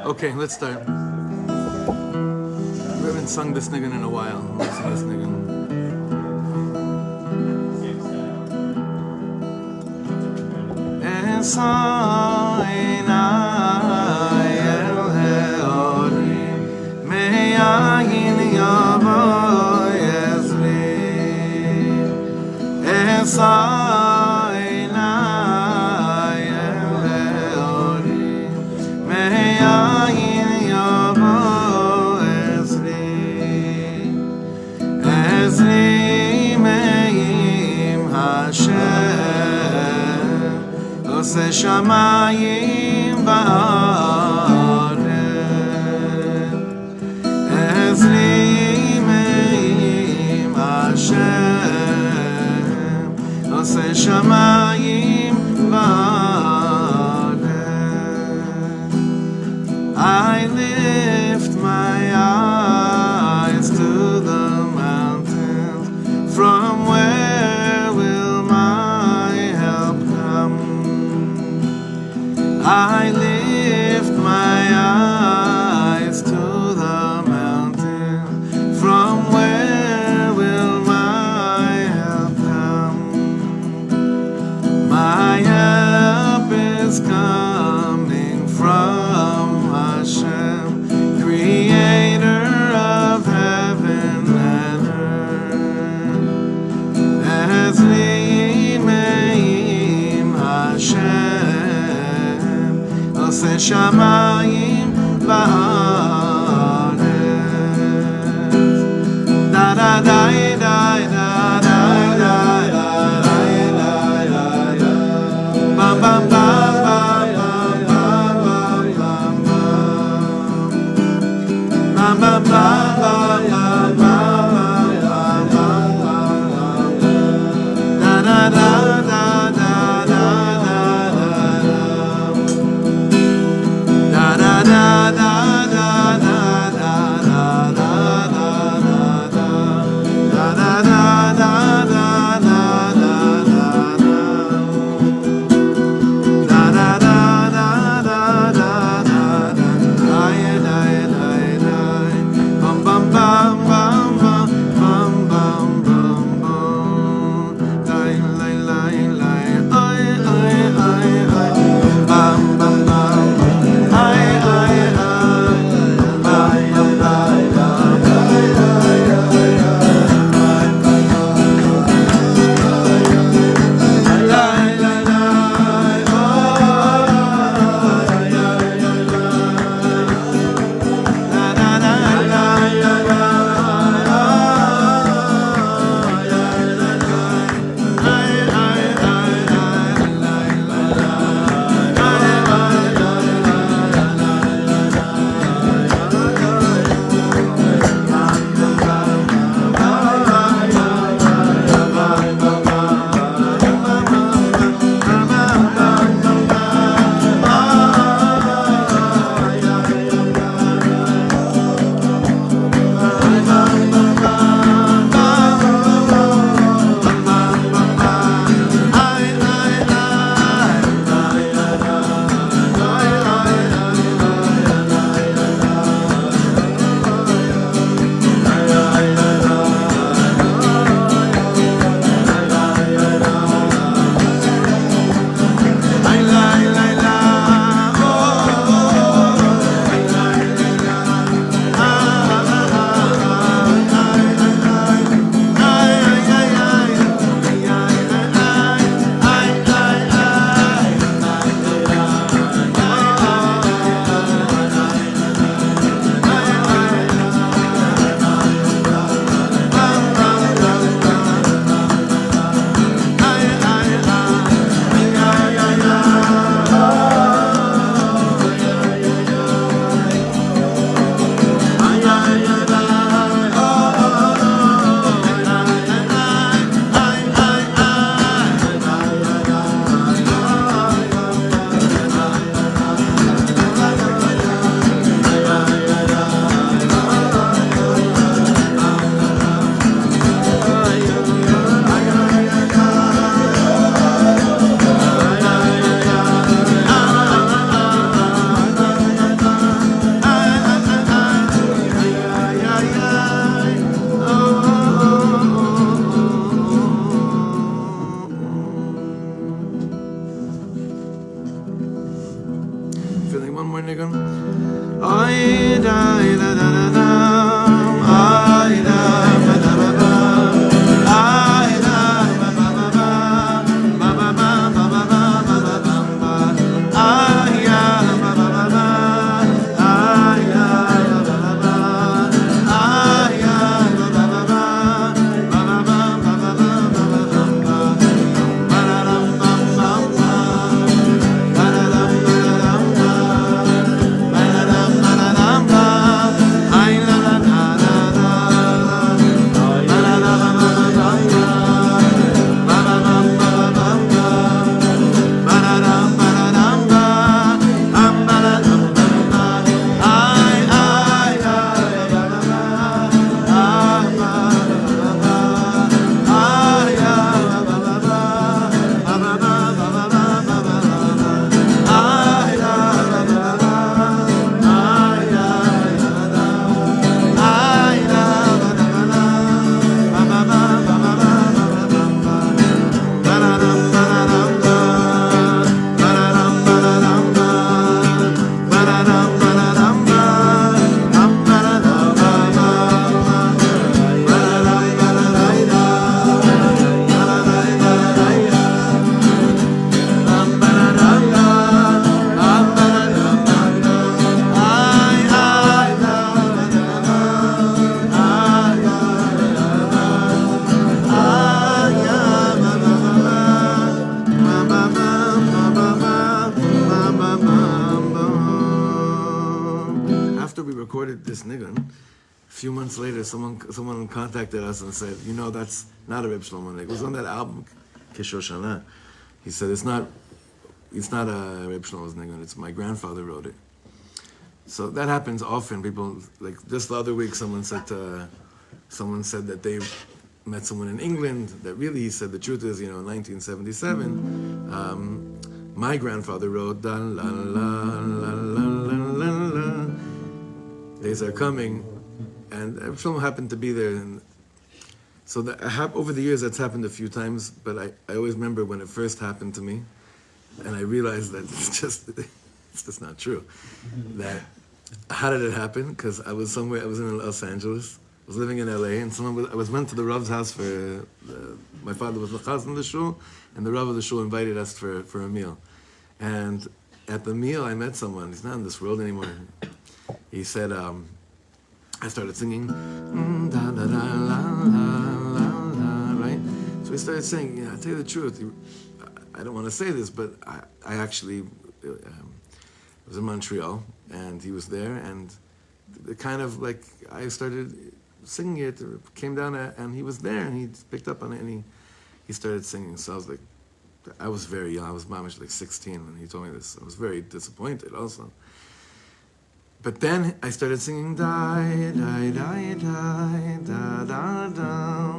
Okay, let's start. We haven't sung this niggun in a while. Let's sing this niggun. עושה שמיים בארץ עזרי מעם השם עושה שמיים בארץ I lift my eyes to the mountains from where will my help come I lift my eyes to the mountain. From where will my help come? My help is coming from Hashem, Creator of heaven and earth. Ezli me'im Hashem. עושה שמיים בארץ דה דה די די דה די די די בם בם בם בם בם בם דה דה דה da da da feeling one more niggun. Ay da da da da da. Ay da ba da ba ba. Ay da ba ba ba ba. Ba ba ba ba ba ba ba ba ba. Ay ya ba ba ba ba. Ay ya ba ba ba ba. Ay ya ba ba ba ba. Ba ba ba ba ba ba ba ba ba. Ba da dum bum bum bum. Ba da dum ba da dum bum. Ba da dum ba da dum bum. Ay la la la la la. Ba da da ba ba ba ba. Ba ba bum ba ba bum bum. Ba da dum ba da dum bum. Ba da dum ba da bum. Ay ay ay ba ba ba. Ay ba ba ba. Ay ya ba ba ba. Ba ba ba ba ba ba ba ba. Ay la ba ba ba. Ay ya ba ba. Ay la ba ba ba. Ba ba ba ba ba ba ba ba. Ba da dum ba da dum ba. Ba da dum ba da dum ba. Ba da dum ba da dum ba. Ba da dum ba ba. Ba da dum ba da da da. Ba da da da da da. Ba da dum da. Ba da dum da da. Ay ay da ba da ba. Ay ya ba da ba. Ay ya ba ba ba ba. Ba ba ba ba ba ba. Ba ba ba ba. After we recorded this niggun, a few months later, someone contacted us and said, you know, that's not a Reb Shlomo niggun. It was on that album, Kishoshana. He said, it's not a Reb Shlomo's niggun. It's my grandfather wrote it. So that happens often. People, like just the other week, someone said that they met someone in England that really, he said, the truth is, in 1977, my grandfather wrote da la la la la la la. Days are coming, and Reb Shlomo happened to be there, and so over the years that's happened a few times. But I always remember when it first happened to me, and I realized that it's just not true. That how did it happen? Because I was in Los Angeles, I was living in LA, and I went to the Rav's house for my father was Lachaz in the shul, and the Rav of the shul invited us for a meal. And at the meal, I met someone. He's not in this world anymore. He said, I started singing, da da da la la la la, right? So we started saying, I'll tell you the truth. I don't want to say this, but I actually was in Montreal, and he was there, and it kind of like I started singing it, came down, and he was there, and he picked up on it, and he started singing. So I was like, I was very young. I was like 16 when he told me this. I was very disappointed also. But then I started singing, die, die, die, die, da, da, da.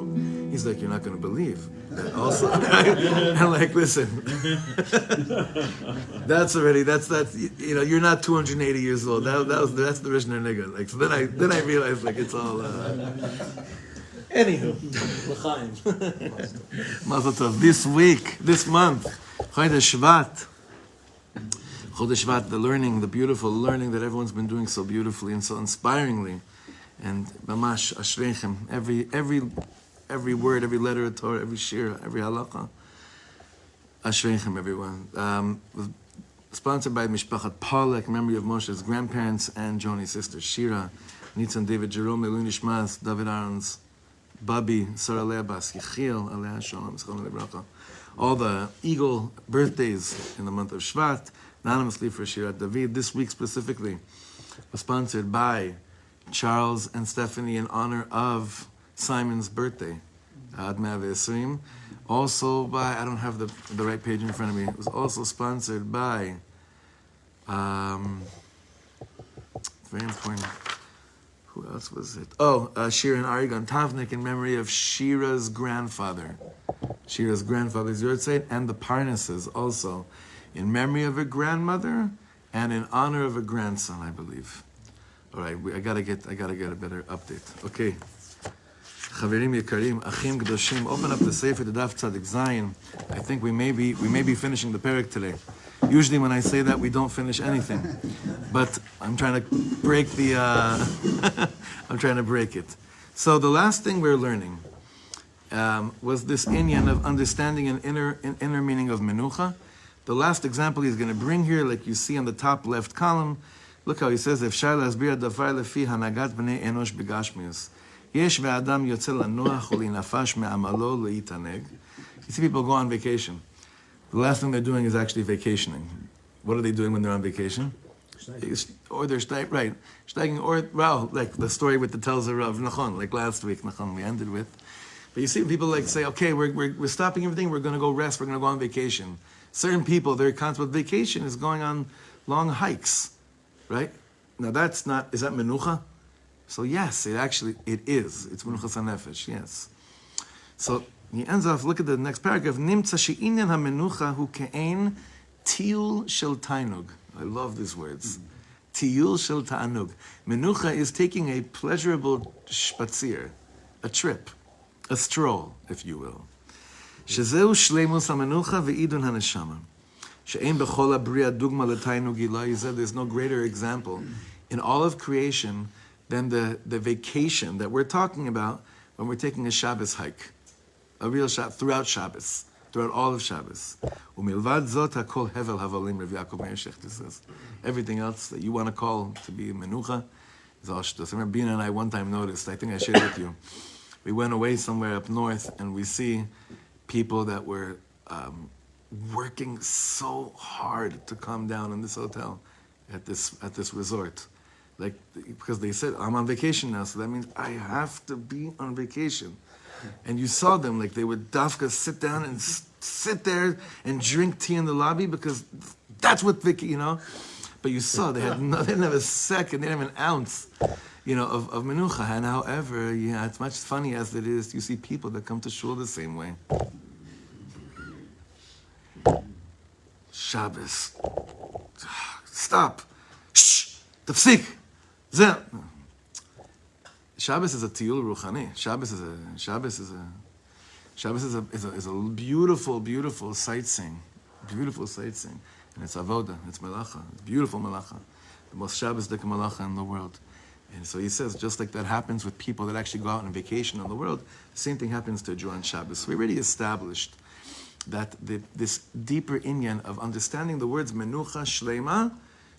He's like, you're not going to believe that also. I'm like, listen, that's you're not 280 years old. That's the Rishner nigga. Like, so then I realized, like, it's all, anywho. L'chaim. Mazel tov. This month, Chodesh Shvat, the beautiful learning that everyone's been doing so beautifully and so inspiringly, and mamash ashreichem, every word, every letter of Torah, every shir, every halakha, ashreichem, everyone. Was sponsored by Mishpachat Pollack, memory of Moshe's grandparents and Joni's sister Shira, Nitzan David Jerome, Elun Ishmas, David Aarons, Babi, Sarah Lebas, Yechiel, Aleh Shalom, Zchon Lebracha. All the eagle birthdays in the month of Shvat, anonymously for Shirat David. This week specifically was sponsored by Charles and Stephanie in honor of Simon's birthday, Ad Mea V'Esrim. Also by, I don't have the right page in front of me, it was also sponsored by, very important, who else was it? Shira and Arigan Tavnik in memory of Shira's grandfather. Shira's grandfather's Yortzeit, and the Parnases also, in memory of a grandmother and in honor of a grandson, I believe. All right, I gotta get a better update. Okay. Chaverim Yekarim, Achim Kedoshim, open up the Sefer, the Daf Tzadik Zayin. I think we may be finishing the parak today. Usually when I say that, we don't finish anything. But I'm trying to break the, I'm trying to break it. So the last thing we're learning was this inyan of understanding an inner meaning of menucha. The last example he's going to bring here, like you see on the top left column, look how he says, Efshar lasbir davar lefi hanagat b'nei enosh b'gashmius. Yesh ve'adam yotze lanuach u'linafash me'amalo le'itaneg. You see people go on vacation. The last thing they're doing is actually vacationing. What are they doing when they're on vacation? Or they're right. Steiging, or, well, like the story with the tells of Rav Nachon, like last week, Nachon, we ended with. But you see people like say, okay, we're stopping everything, we're going to go rest, we're going to go on vacation. Certain people, their concept of vacation is going on long hikes, right? Now that's not, is that menucha? So yes, it is. It's menuchas hanefesh, yes. So he ends off, look at the next paragraph, Nimtza she'inyan hamenucha hu ke'ein tiul shel tainug. I love these words. Tiul shel ta'anug. Menucha is taking a pleasurable spazier, a trip, a stroll, if you will. Shezeu shleimus hamenucha ve'idun haneshama. She'ein b'chol habriya dugma l'tainug ilah. He said there's no greater example in all of creation than the vacation that we're talking about when we're taking a Shabbos hike. A real Shabbos, throughout Shabbos, throughout all of Shabbos. Umilvad zot hakol hevel havalim, Reb Ya'akov Meir Shechter says. Everything else that you want to call to be menucha is all shtus. I remember Bina and I one time noticed, I think I shared with you, we went away somewhere up north and we see people that were working so hard to come down in this hotel at this resort. Like, because they said, I'm on vacation now, so that means I have to be on vacation. And you saw them, like they would dafka sit down and sit there and drink tea in the lobby because that's what you know. But you saw they didn't have a second, they didn't have an ounce, you know, of menucha. And however, yeah, it's much funny as it is, you see people that come to shul the same way. Shabbos. Stop. Shh. Tafsik. Zeh. Shabbos is a tiyul ruchani. Shabbos is a beautiful, beautiful sightseeing. Beautiful sightseeing. And it's avoda, it's melacha. It's beautiful melacha. The most Shabbos-dik melacha in the world. And so he says, just like that happens with people that actually go out on vacation in the world, the same thing happens to a Jew on Shabbos. So we already established that this deeper inyan of understanding the words menucha shleima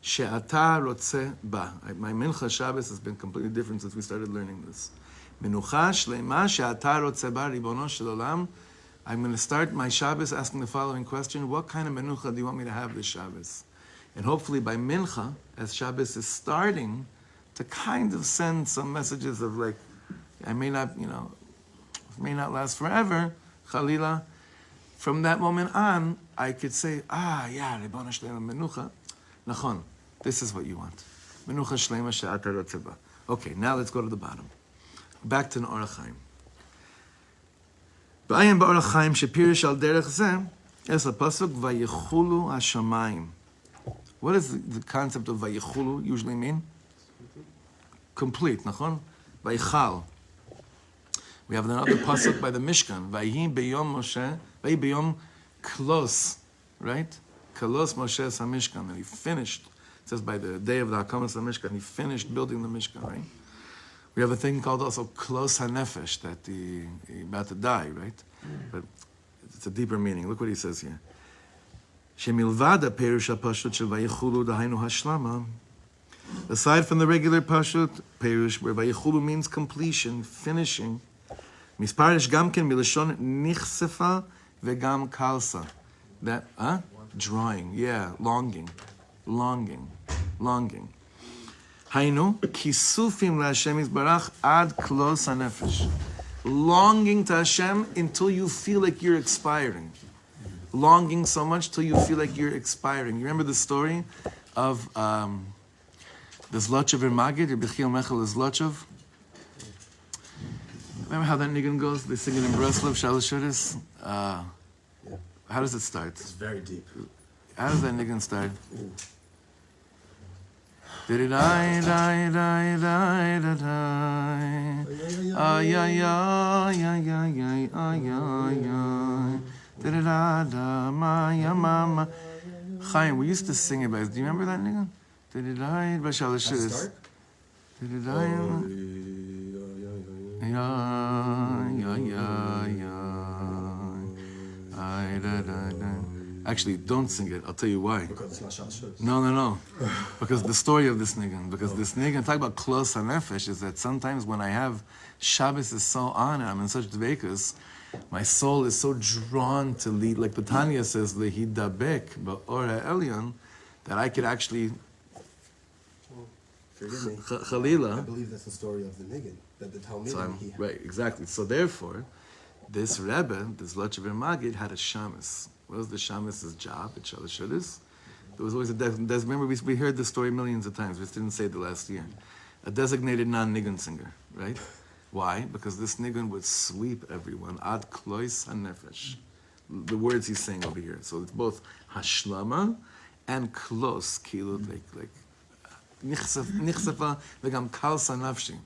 she'ata rotze ba. My mincha Shabbos has been completely different since we started learning this. Menucha shleima she'ata rotze ba ribono shel olam. I'm going to start my Shabbos asking the following question: what kind of menucha do you want me to have this Shabbos? And hopefully by mincha, as Shabbos is starting, to kind of send some messages of like, I may not, you know, it may not last forever, chalila. From that moment on, I could say, yeah, Ribono Shleima Menucha. Nachon, this is what you want. Menucha Shleima She'ata Rotzeh Ba. Okay, now let's go to the bottom. Back to the Orach Chaim. B'ayin b'Orach Chaim shepirish al derech zeh es pasuk vayichulu hashamayim. What does the concept of vayichulu usually mean? Complete, nachon? Vayichal. We have another pasuk by the Mishkan. Vayihi b'yom Moshe, vayihi b'yom klos, right? Klos Moshe HaMishkan. And he finished, it says by the day of the Hakamas HaMishkan, he finished building the Mishkan, right? We have a thing called also klos hanefesh, that he about to die, right? But it's a deeper meaning. Look what he says here. Shemilvada perush ha'pashut shel vayichulu dahainu hashlama. Aside from the regular pashut perush, where vayichulu means completion, finishing, misparish gamken milashon nichsefa vegam kalsa. That, drawing, yeah, longing. Hainu kisufim laHashem yisbarach ad klos hanefesh. Longing to Hashem until you feel like you're expiring. Longing so much till you feel like you're expiring. You remember the story of the Zlochov in Magid, Reb Yechiel Mechel Zlochov? Remember how that nigun goes? They sing it in Breslov, Shalosh Shuris. How does it start? It's very deep. How does that nigun start? Di-di-di-di-di-di-di-di. Ay, ay, ay, ay, ay, ay, ay, ay, ay. Da-da-da-da, mama. Chaim, we used to sing it, but do you remember that nigga? Da-da-da, Bashal Shus. Actually, don't sing it. I'll tell you why. Because it's not Shabbos. No. Because the story of this nigga. Because this nigga, talk about close hanefesh, is that sometimes when I have Shabbos is so on and I'm in such dveikus, my soul is so drawn to lead. Like the Tanya says, lehidabek ba'or ha'elyon, that I could actually. Forgive me. Chalila. I believe that's the story of the Niggin, that the Talmud he Right, exactly. So therefore, this Rebbe, this Lochaver Magid, had a shamus. What was the shamus's job at Shalashudis? There was always a remember we heard the story millions of times. We just didn't say it the last year. A designated non-nigun singer, right? Why? Because this nigun would sweep everyone. Ad klois hanefesh. The words he's saying over here. So it's both hashlama and klos, kilo, like nichsafa v'gam kalsa nafshi.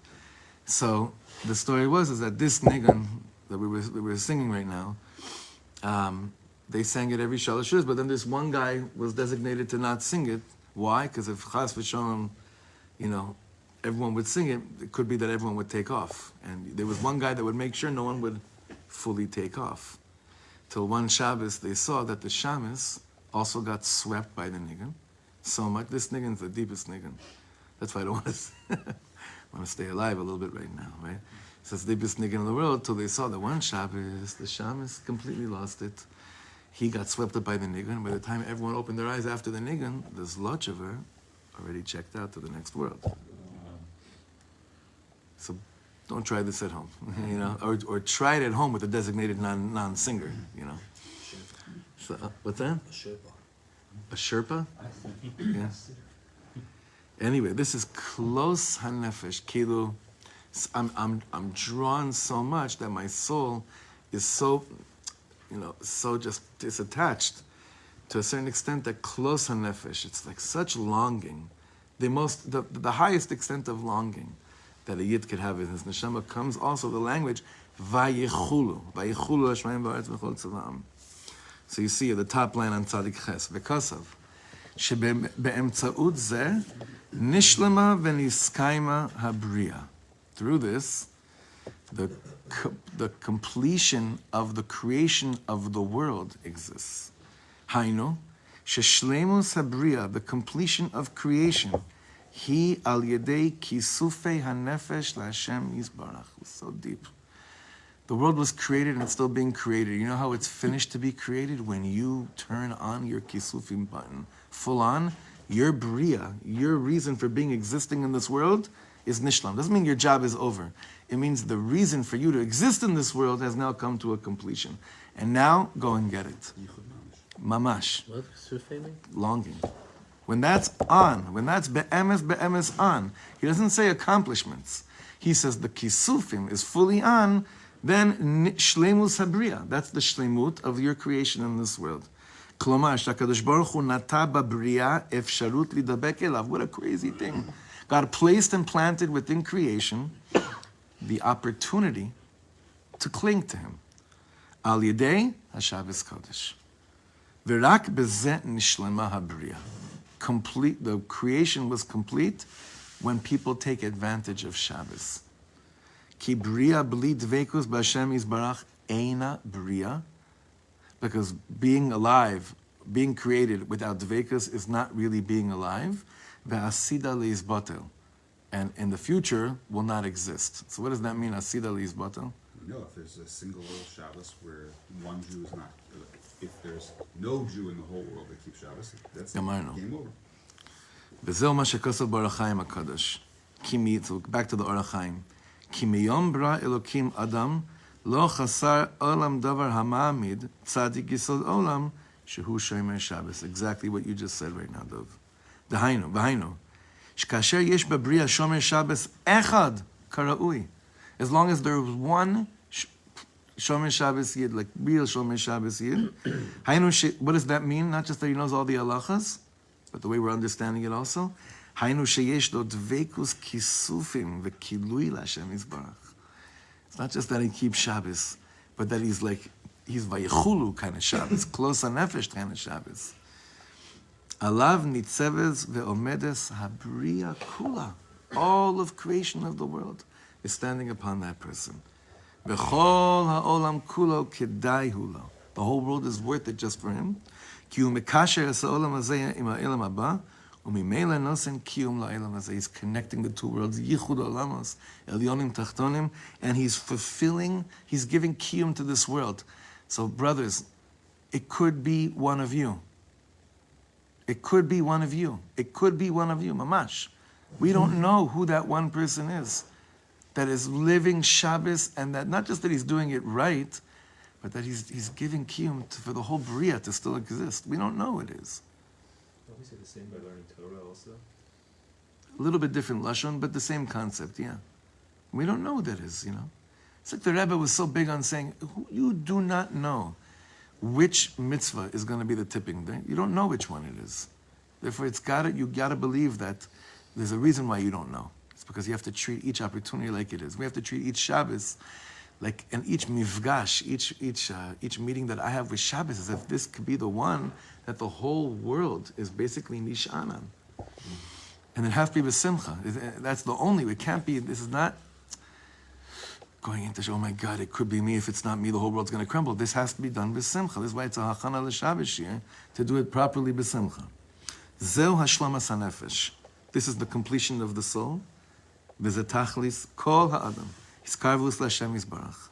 So the story is that this nigun that we were singing right now, they sang it every Shalosh Shus, but then this one guy was designated to not sing it. Why? Because if Chas v'Shalom, everyone would sing it, it could be that everyone would take off. And there was one guy that would make sure no one would fully take off. Till one Shabbos, they saw that the shamus also got swept by the nigun. So much. This nigun's the deepest nigun. That's why I don't want to stay alive a little bit right now, right? So it's the deepest nigun in the world till they saw that one Shabbos, the shamus completely lost it. He got swept up by the nigun. By the time everyone opened their eyes after the nigun, this Lochaver already checked out to the next world. So don't try this at home, or try it at home with a designated non-singer, So what's that? A Sherpa. A Sherpa? Yeah. Anyway, this is close hanefesh. Kilu, I'm drawn so much that my soul is so, so just disattached to a certain extent that close hanefesh. It's like such longing, the highest extent of longing that a yid could have in his neshama comes also the language vayichulu hashmayim v'aretz v'chol tzava'am. So you see the top line on Tzadik Ches v'kasav shebe'emtzaut zeh nishlema v'niskayma habriya. Through this, the completion of the creation of the world exists. Hainu sheshlemus habriya, the completion of creation. He al yedei kisufei hanefesh laHashem yisbarach. It's so deep. The world was created and it's still being created. You know how it's finished to be created? When you turn on your kisufim button, full on, your bria, your reason for being existing in this world is nishlam. Doesn't mean your job is over. It means the reason for you to exist in this world has now come to a completion. And now, go and get it. Mamash. What? Longing. When that's on, when that's be'emes on, he doesn't say accomplishments. He says the kisufim is fully on, then shlemus habriya. That's the shlemut of your creation in this world. Klomar, shakadosh baruch hu nata babriya efsharut lidabek elav. What a crazy thing. God placed and planted within creation the opportunity to cling to Him. Al yedei hashavis kodesh. V'rak bezeh nishlema habriya. Complete, the creation was complete when people take advantage of Shabbos. Ki bria bli dveikus b'Hashem yisbarach eina bria, because being alive, being created without dveikus is not really being alive. Ve'asida leizbatel, and in the future will not exist. So what does that mean? Asida leizbatel. No, if there's a single Shabbos where one Jew is not, if there's no Jew in the whole world that keeps Shabbos, that's game over. B'zeh ma shekosav b'Or HaChaim HaKadosh. So back to the Or HaChaim. Ki miyom bra Elokim Adam lo chasar olam davar hama'amid tzadik yisod olam shehu shomer Shabbos. Exactly what you just said right now, Dov. V'hainu. Shkasher yesh b'briya shomer Shabbos echad karaui. As long as there was one Shomer Shabbos Yid, like real Shomer Shabbos Yid. What does that mean? Not just that he knows all the halachas, but the way we're understanding it also. היינו שיש לו דבקוס כיסופים וכילוי להשם יזברך. It's not just that he keeps Shabbos, but that he's vayechulu kind of Shabbos, close nefesh kind of Shabbos. Alav nitzeves ve'omedes habriya kula. All of creation of the world is standing upon that person. V'chol ha'olam kulo kedai hulo. The whole world is worth it just for him. Ki hu mekasher es ha'olam hazeh im ha'elam haba, u'mimela nosen kiyum la'elam hazeh. He's connecting the two worlds, yichud olamos, elyonim tachtonim, and he's fulfilling, he's giving kiyum to this world. So brothers, it could be one of you. It could be one of you. It could be one of you, mamash. We don't know who that one person is that is living Shabbos, and that not just that he's doing it right, but that he's giving kiyum for the whole bria to still exist. We don't know who it is. Don't we say the same by learning Torah also? A little bit different lashon, but the same concept, yeah. We don't know who that is, you know. It's like the Rebbe was so big on saying, you do not know which mitzvah is going to be the tipping thing. You don't know which one it is. Therefore, you gotta believe that there's a reason why you don't know. It's because you have to treat each opportunity like it is. We have to treat each Shabbos like, and each mifgash, each meeting that I have with Shabbos, as if this could be the one that the whole world is basically nishanan. And it has to be b'simcha. That's the only way. It can't be, this is not going into, oh my God, it could be me. If it's not me, the whole world's going to crumble. This has to be done b'simcha. This is why it's a hachana l'Shabbos here, to do it properly b'simcha. Zeu hashlamas hanefesh. This is the completion of the soul. V'zetachlis kol ha'adam. Hiskarvus l'Hashem yisbarach.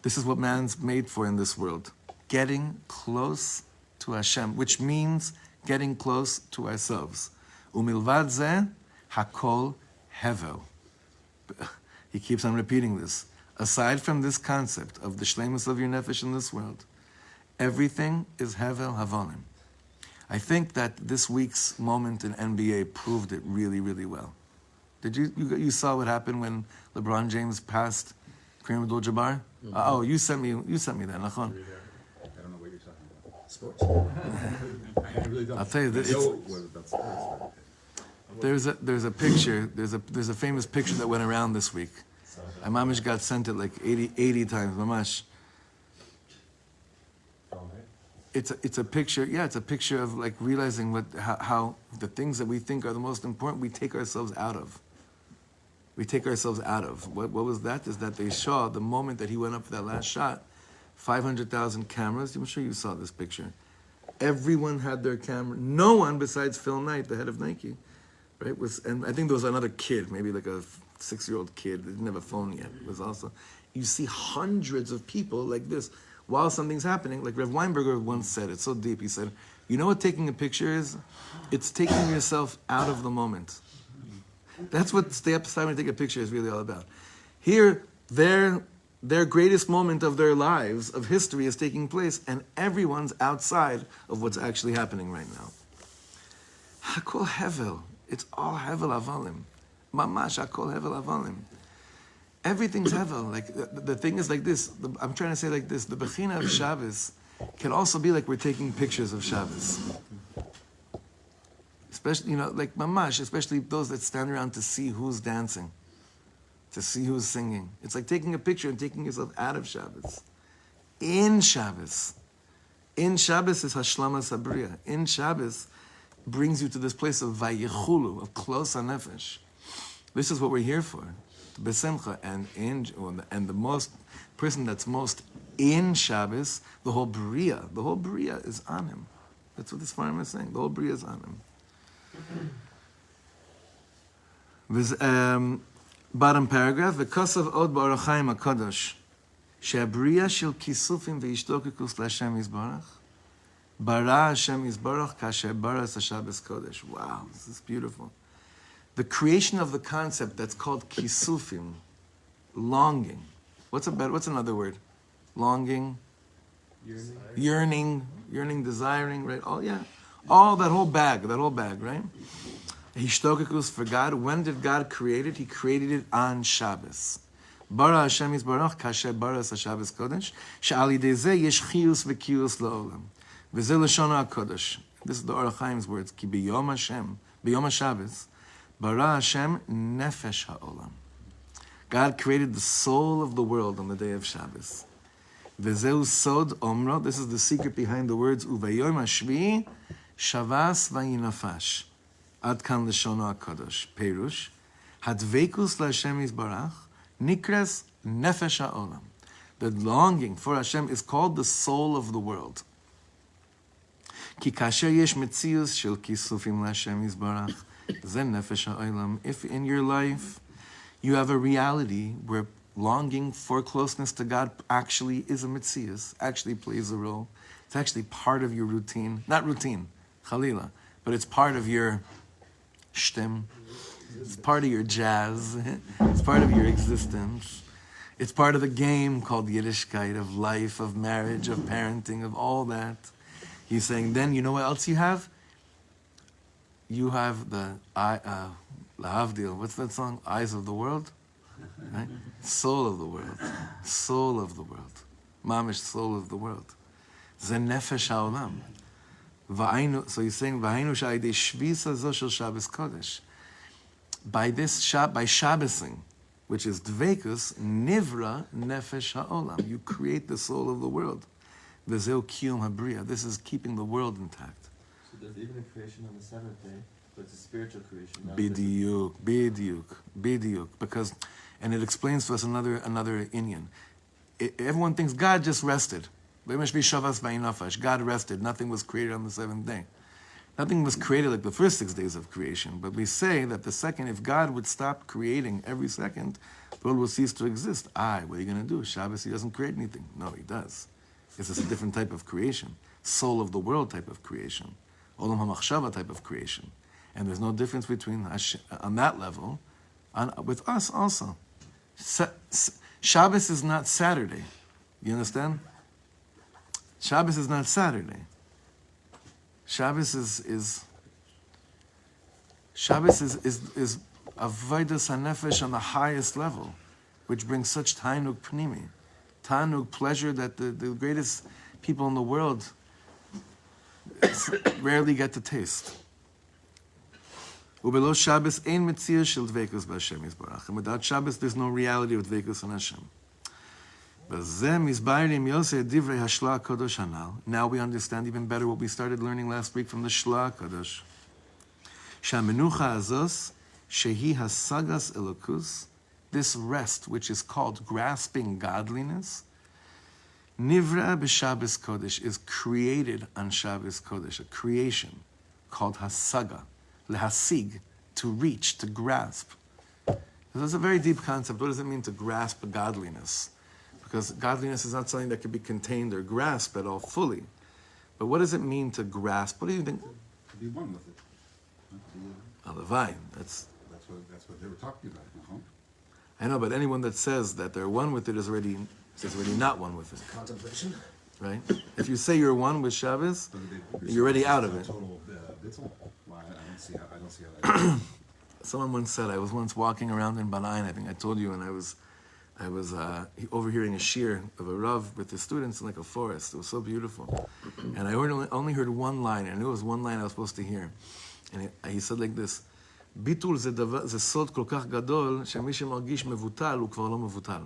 This is what man's made for in this world. Getting close to Hashem, which means getting close to ourselves. Umilvad zeh hakol hevel. He keeps on repeating this. Aside from this concept of the shleimus of your nefesh in this world, everything is hevel havonim. I think that this week's moment in NBA proved it really, really well. Did you saw what happened when LeBron James passed Kareem Abdul-Jabbar? Mm-hmm. Oh, you sent me that, nachon. I don't know what you're talking about. Sports? I really don't. I'll tell you that there's a picture, there's a famous picture that went around this week. I mamish got sent it like 80 times, mamash. It's a picture, yeah, it's a picture of like realizing how the things that we think are the most important, we take ourselves out of. What was that? Is that they saw the moment that he went up for that last shot, 500,000 cameras. I'm sure you saw this picture. Everyone had their camera. No one besides Phil Knight, the head of Nike, right? And I think there was another kid, maybe like a 6-year-old kid that didn't have a phone yet. Was also, you see hundreds of people like this while something's happening. Like Rev Weinberger once said, it's so deep. He said, you know what taking a picture is? It's taking yourself out of the moment. That's what stay up aside when you take a picture is really all about. Here, their greatest moment of their lives, of history, is taking place, and everyone's outside of what's actually happening right now. Hakol hevel. It's all hevel avalim. Mamash hakol hevel avalim. Everything's hevel. Like the thing is like this. I'm trying to say like this. The bechina of Shabbos can also be like we're taking pictures of Shabbos. Especially, like mamash, especially those that stand around to see who's dancing, to see who's singing. It's like taking a picture and taking yourself out of Shabbos. In Shabbos is hashlama sabriya. In Shabbos brings you to this place of vayichulu, of close hanefesh. This is what we're here for. Besimcha, and the most person that's most in Shabbos, the whole bria is on him. That's what this farmer is saying. The whole bria is on him. Bottom paragraph. V'kosav od ba'orach chaim hakadosh she'abriya shel kisufim ve'ishtokekus l'Hashem yisbarach bara Hashem yisbarach kasher baras haShabbos kodesh. Wow, this is beautiful. The creation of the concept that's called kisufim, longing. What's another word? Longing, yearning, desiring, right? All that whole bag, right? Hishtokekus for God. When did God create it? He created it on Shabbos. Bara Hashem yisbarach kasher baras haShabbos kodesh she'al yidei zeh yesh chiyus v'kiyus la'olam v'zeh lashon ha'kodesh. This is the Orach Chaim's words. Ki b'yom Hashem, b'yom HaShabbos, Bara Hashem nefesh ha'olam. God created the soul of the world on the day of Shabbos. V'zeu sod omro, this is the secret behind the words, Uvayom hashvi'i shavas vayinafash. Ad kan l'shono HaKadosh. Perush, hadvekus l'Hashem yisbarach, nikres nefesh ha'olam. The longing for Hashem is called the soul of the world. Ki kasher yesh metzius shel kisufim l'Hashem yisbarach, zen nefesh ha'olam. If in your life you have a reality where longing for closeness to God actually is a metzius, actually plays a role, it's actually part of your routine. Not routine, chalila, but it's part of your shtem. It's part of your jazz. It's part of your existence. It's part of the game called Yiddishkeit, of life, of marriage, of parenting, of all that. He's saying, then you know what else you have? You have the Lahavdil, what's that song? Eyes of the World? Right? Soul of the world. Soul of the world. Mamish, soul of the world. Zen nefesh ha'olam. So he's saying, V'hainu sha'idei shvisa zo shel Shabbos Kodesh. By Shabbosing, which is dvekus, nivra nefesh ha'olam. You create the soul of the world. V'zeu kiyum habriya. This is keeping the world intact. So there's even a creation on the seventh day, but it's a spiritual creation. Bidiyuk. Because, and it explains to us another inyan. Everyone thinks God just rested. God rested. Nothing was created on the seventh day. Nothing was created like the first 6 days of creation. But we say that the second, if God would stop creating every second, the world will cease to exist. What are you going to do? Shabbos, he doesn't create anything. No, he does. It's just a different type of creation. Soul of the world type of creation. Olam HaMachshava type of creation. And there's no difference between, on that level, with us also. Shabbos is not Saturday. You understand? Shabbos is not Saturday. Shabbos is avodas hanefesh on the highest level, which brings such tanug pnimi, tanug pleasure that the greatest people in the world rarely get to taste. Ubelo Shabbos ein metzius shel dvekus b'Hashem yisbarach. And without Shabbos, there's no reality of dvekus on Hashem. Now we understand even better what we started learning last week from the Shla Kadosh. This rest, which is called grasping godliness, Nivra b'Shabbos Kodesh, is created on Shabbos Kodesh, a creation called Hasaga, lehasig, to reach, to grasp. This is a very deep concept. What does it mean to grasp godliness? Because godliness is not something that can be contained or grasped at all fully. But what does it mean to grasp? What do you think? To be one with it. Alavai, that's what they were talking about. I know, but anyone that says that they're one with it is already not one with it. Contemplation. Right? If you say you're one with Shabbos, you're already out of it. Total bittul. Well, I don't see how that. Someone once said, I was once walking around in Banayin, I think I told you, and I was overhearing a shir of a Rav with his students in like a forest. It was so beautiful. And I only heard one line. I knew it was one line I was supposed to hear. And he said like this, ביטול זה סוד כל כך גדול, שמי שמרגיש מבוטל הוא כבר לא מבוטל.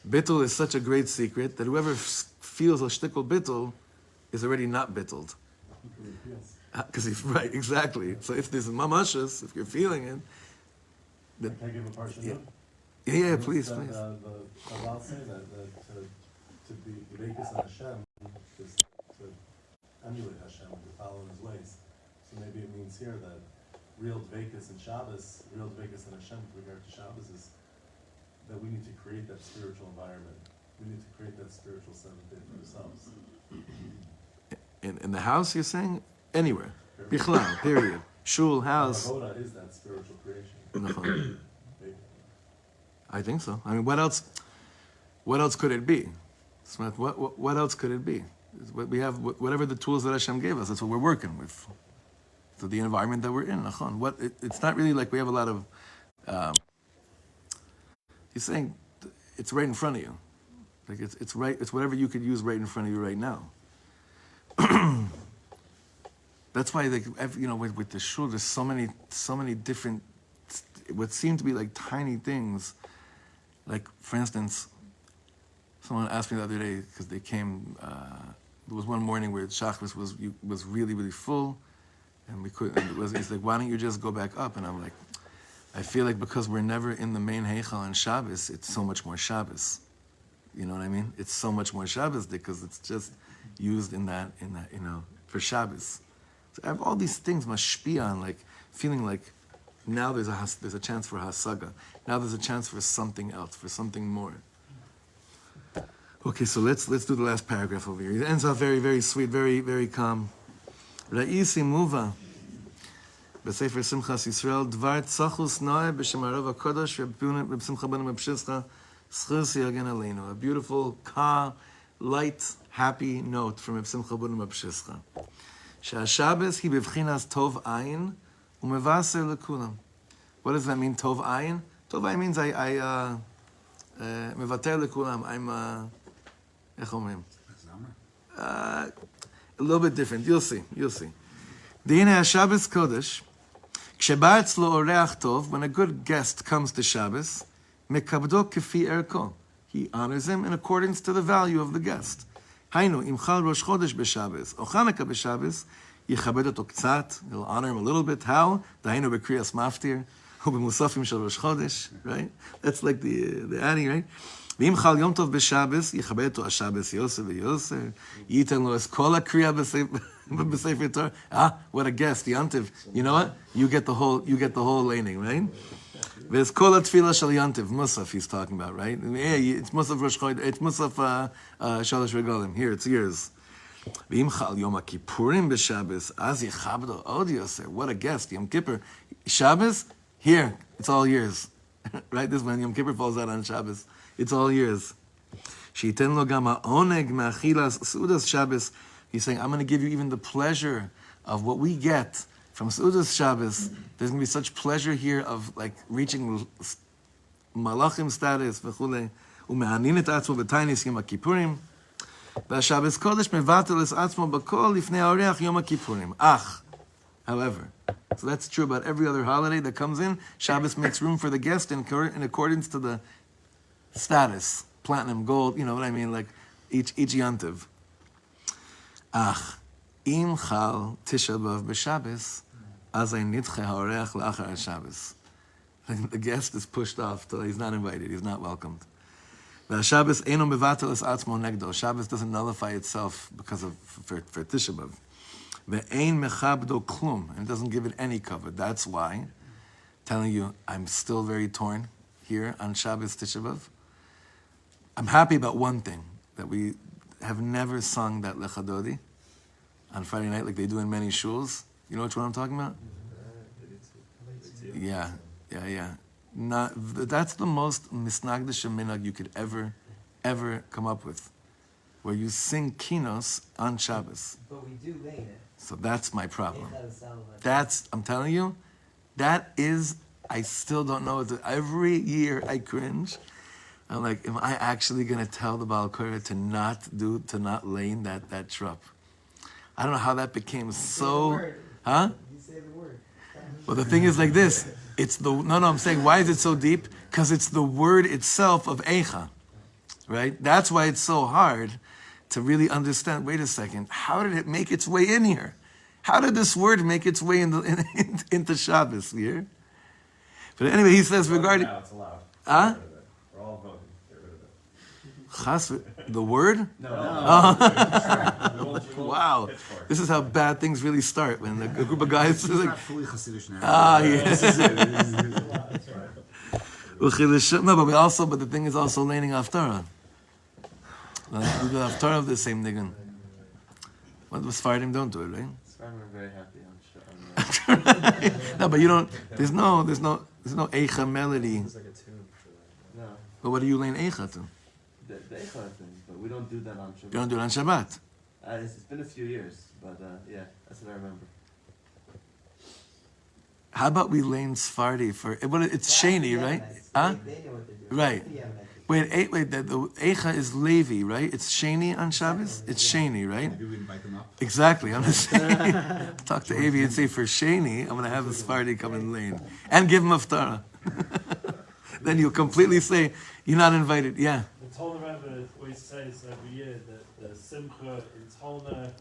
Bittul is such a great secret that whoever feels a shtickle bittul is already not bittled. Because he's right, exactly. So if there's mamashas, if you're feeling it, then, can I give a partial note? Yeah, please. The Chazal say that to be Reikis on Hashem is to emulate Hashem, to follow in His ways. So maybe it means here that real Dveikus and Shabbos, real Dveikus and Hashem with regard to Shabbos is that we need to create that spiritual environment. We need to create that spiritual seventh day for ourselves. In the house, you're saying? Anywhere. Bichlal, period. Shul, house. Avoda is that spiritual creation. I think so. I mean, what else could it be? What else could it be? We have whatever the tools that Hashem gave us. That's what we're working with. So the environment that we're in. It's not really like we have a lot of. He's saying it's right in front of you. Like it's right. It's whatever you could use right in front of you right now. That's why, like, with the shul, there's so many different, what seem to be like tiny things. Like, for instance, someone asked me the other day, because they came, there was one morning where Shachris was really, really full, and we couldn't, he's like, why don't you just go back up? And I'm like, I feel like because we're never in the main Heichal on Shabbos, it's so much more Shabbos. You know what I mean? It's so much more Shabbos because it's just used in that, for Shabbos. So I have all these things mashpia on, like, feeling like now there's a chance for hasaga. Now there's a chance for something else, for something more. Okay, so let's do the last paragraph over here. It ends off very, very sweet, very, very calm. Ra'isi muva. B'sefer Simchas Yisrael, Dvar Tzachus Noe B'Shem Harav HaKadosh Reb Simcha ben Reb Shlomo Schus Yagen Aleinu. A beautiful, light, happy note from Reb Simcha ben Reb Shlomo. שהשבס היא בבחינת טוב עין ומבשר לכולם. What does that mean, טוב עין? טוב עין means I מוותר לכולם. I'm, איך אומרים? A little bit different. You'll see. והנה השבס קודש, כשבא אצלו אורח טוב, when a good guest comes to Shabbos, מכבדו כפי ערכו. He honors him in accordance to the value of the guest. היינו, אם חל ראש חודש בשבס, או חנוכה בשבס, יכבד אותו קצת, he'll honor him a little bit. How? דהיינו בקריאס מפטיר, או במוספים של ראש חודש, right? That's like the adding, right? ואם חל יום טוב בשבס, יכבד אותו השבס יוסף ויוסף, ייתן לו את כל הקריאה בספר תורה. What a guest, יונטב. You know what? You get the whole laning, right? There's kol atfila shel yantiv, Musaf he's talking about, right? Yeah, it's Musaf Rosh Chodesh, it's Musaf Shalosh Regalim. Here, it's yours. V'im chal Yom HaKippurim b'Shabbos, az yichabdo od yoser. What a guest, Yom Kippur. Shabbos, here, it's all yours. Right? This when Yom Kippur falls out on Shabbos, it's all yours. Sheiten lo gam ha'oneg me'achilas sudas Shabbos. He's saying, I'm going to give you even the pleasure of what we get from Seudas Shabbos. There's going to be such pleasure here of like reaching malachim status v'chulei u'me'anin et atzmo b'tainis Yom HaKippurim v'Shabbos Kodesh mevatel es atzmo b'kol lifnei ha'oreach Yom HaKippurim. However, so that's true about every other holiday that comes in. Shabbos makes room for the guest in accordance to the status, platinum, gold, you know what I mean, like each yantiv. Im chal Tisha B'Av b'Shabbos, azay nidche ha'oreach la'achar HaShabbos. The guest is pushed off till he's not invited, he's not welcomed. V'Shabbos eino mevatel es atzmo negdo. Shabbos doesn't nullify itself because of for Tisha B'Av. Ve'ein mechabdo klum, and it doesn't give it any cover. That's why, telling you, I'm still very torn here on Shabbos Tisha B'Av. I'm happy about one thing, that we have never sung that Lechadodi on Friday night like they do in many shuls. You know which one I'm talking about? Yeah. That's the most misnagdish minhag you could ever come up with, where you sing kinos on Shabbos. But we do lane it. So that's my problem. It does sound like That's, I'm telling you, that is, I still don't know. Every year I cringe. I'm like, am I actually going to tell the Baal Korah to not lane that trup? I don't know how that became so, huh? you say the word. Well, the thing is like this. I'm saying, why is it so deep? Because it's the word itself of Eicha, right? That's why it's so hard to really understand, wait a second, how did it make its way in here? How did this word make its way into Shabbos here? But anyway, he says regarding... Now it's allowed. Huh? We're all voting. Get rid of it. Chas, the word? No. Wow. This is how bad things really start when a group of guys is It's like, not fully Hasidish now. yes. No, but the thing is also laning off Torah. We do off Torah of the same niggun. What was Fardim don't do it, right? I'm very happy on No, but you don't. There's no Eicha melody. There's like a tune for that. No, But what do you lane Eicha to? the Eichel thing, but we don't do that on Shabbat. You don't do it on Shabbat. It's been a few years, but yeah, that's what I remember. How about we lane Sfardi for? Well, it's Shani, right? Huh? They know what they're doing. Right. Yeah, like- Wait, the Eicha is Levi, right? It's Sheni on Shabbos? It's Sheni, right? Maybe we invite them up. Exactly. I'm just saying, talk to Avi and say, for Sheni, I'm going to have the Sephardi come in lane. And give him Haftarah. Then you'll completely say, you're not invited. Yeah. The Tolna Rebbe always says every year that the Simcha in Tolna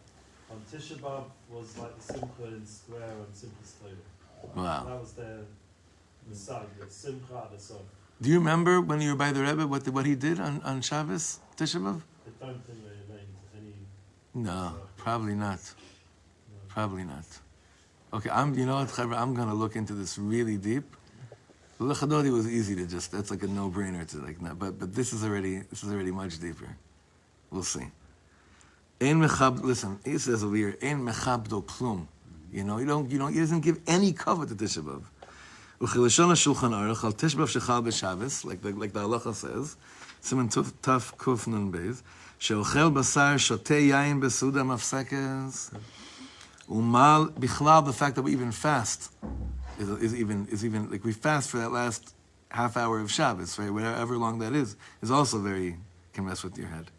on Tisha B'Av was like the Simcha in Square on Simchas Torah. Wow. That was the song, the Simcha the song. Do you remember when you were by the Rebbe what he did on Shabbos, Tisha B'Av? I don't think they named any. No, probably not. Probably not. Okay, you know what, Chavra, I'm going to look into this really deep. Lechadodi was easy to just, that's like a no-brainer to like, no, but this is already much deeper. We'll see. Listen, he says over here, Ein mechabdo klum. You know, he doesn't give any cover to Tisha B'Av. Uchilashon Shulchan Aruch al Tisha B'Av shechal b'Shabbos, like the halacha says, Siman Taf Kuf Nun Beis, she'ochel basar shotei yain besuda mafsekes, umal bichlal, the fact that we even fast is even like we fast for that last half hour of Shabbos, right? Whatever long that is also very can mess with your head.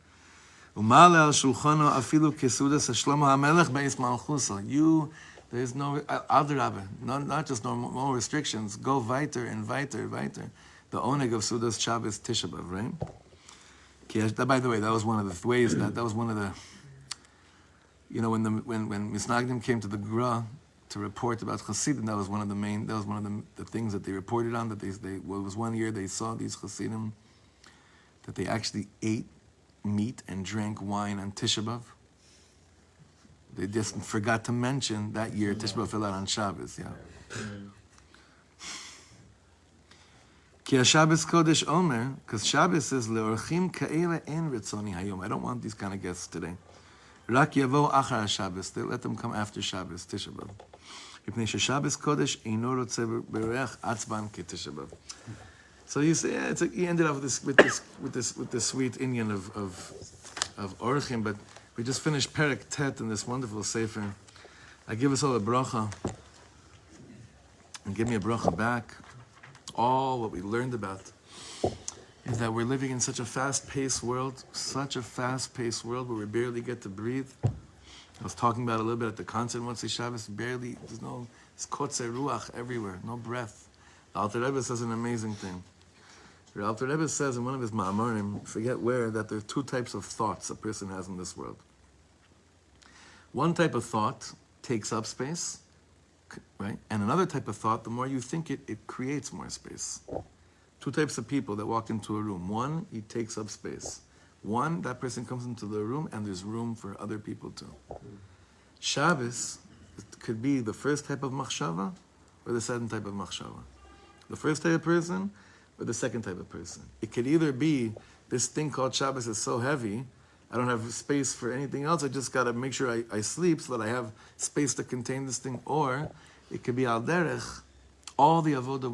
Umal al shulchano afilu kesudas Shlomo HaMelech beis malchusa. There's no adrabah, not just no restrictions. Go weiter and weiter, weiter. The oneg of Sudas Shabbos Tisha B'Av, right? By the way, that was one of the ways that was one of the. You know, when Misnagdim came to the Gra to report about Hasidim, that was one of the things that they reported on. That it was one year they saw these Hasidim that they actually ate meat and drank wine on Tisha B'Av. They just forgot to mention that year Tisha B'Av fell out on Shabbos. Yeah. Ki Shabbos Kodesh Omer, because Shabbos says leorchim ka'ele en ritzoni hayom. I don't want these kind of guests today. Rak yavo achar Shabbos. Let them come after Shabbos Tisha B'Av. Mipnei sheShabbos Kodesh eino rotze bereach atzban ke Tisha B'Av. So you say, yeah, he ended up with this sweet Indian of orchim, but we just finished Perek Tet in this wonderful sefer. I give us all a bracha, and give me a bracha back. All what we learned about is that we're living in such a fast-paced world, where we barely get to breathe. I was talking about it a little bit at the concert once, Shabbos, there's no, it's kotze ruach everywhere, no breath. The Alter Rebbe says an amazing thing. The Alter Rebbe says in one of his ma'amarim, forget where, that there are two types of thoughts a person has in this world. One type of thought takes up space, right? And another type of thought, the more you think it creates more space. Two types of people that walk into a room. One, he takes up space. One, that person comes into the room and there's room for other people too. Shabbos could be the first type of machshava or the second type of machshava. The first type of person or the second type of person. It could either be this thing called Shabbos is so heavy, I don't have space for anything else, I just got to make sure I sleep so that I have space to contain this thing. Or it could be al derech, all the avodah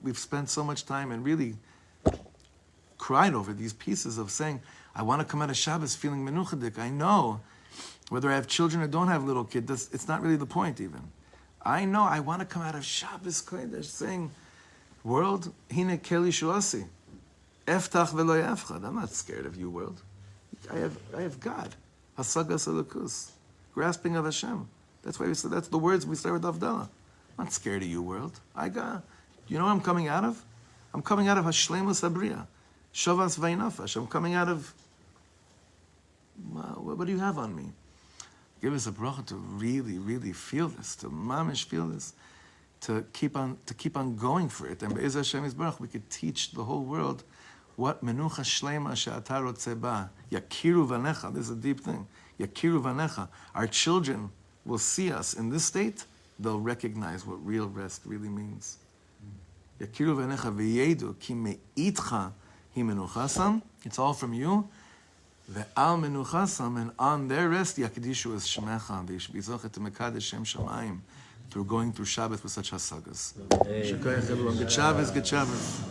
we've spent so much time and really cried over these pieces of saying, I want to come out of Shabbos feeling menuchadik. I know, whether I have children or don't have little kids, it's not really the point even. I know I want to come out of Shabbos Kodesh saying, world, hine keli shuasi, eftach v'lo yafchad. I'm not scared of you, world. I have God. Hasagas elokus, grasping of Hashem. That's why we said, that's the words we start with Avdallah. I'm not scared of you, world. I got. You know what I'm coming out of? I'm coming out of Hashlemus Abriya, Shavas Vainafash. I'm coming out of. What do you have on me? Give us a bracha to really, really feel this, to mamish feel this, to keep on going for it. And Be'ez Hashem Yisbarach, we could teach the whole world what menucha shlema she'ata rotzeh ba. Yakiru vanecha. This is a deep thing. Yakiru vanecha. Our children will see us in this state. They'll recognize what real rest really means. Yakiru vanecha v'yedu ki me'itcha hi menuchasam. It's all from you. Ve'al menuchasam, and on their rest, yakidishu es shemecha. They should be zochet to mekadesh Shem Shamayim through going through Shabbat with such hasagas. Shekayach everyone. Good Shabbos, good Shabbos.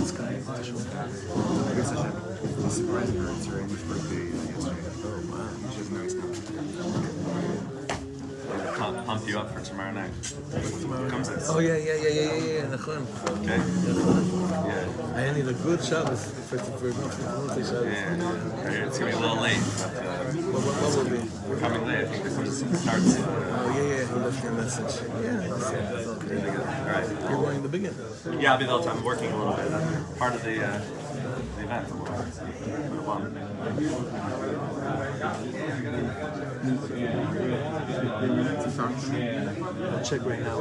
this guy. I guess I had surprised her. It's her English birthday yesterday. Oh, wow. She doesn't know it's Pump you up for tomorrow night. Comes in. Oh, yeah. Nachon. Okay. Yeah. I need a good Shabbos for Shabbos. Yeah. It's gonna be a little late, but What will be? we're coming late. I think this starts. Oh, yeah. He left me a message. Yeah, that's okay. Really good. All right. You're going to begin. Yeah, I'll be the whole time working a little bit. Part of the event. I'll check right now.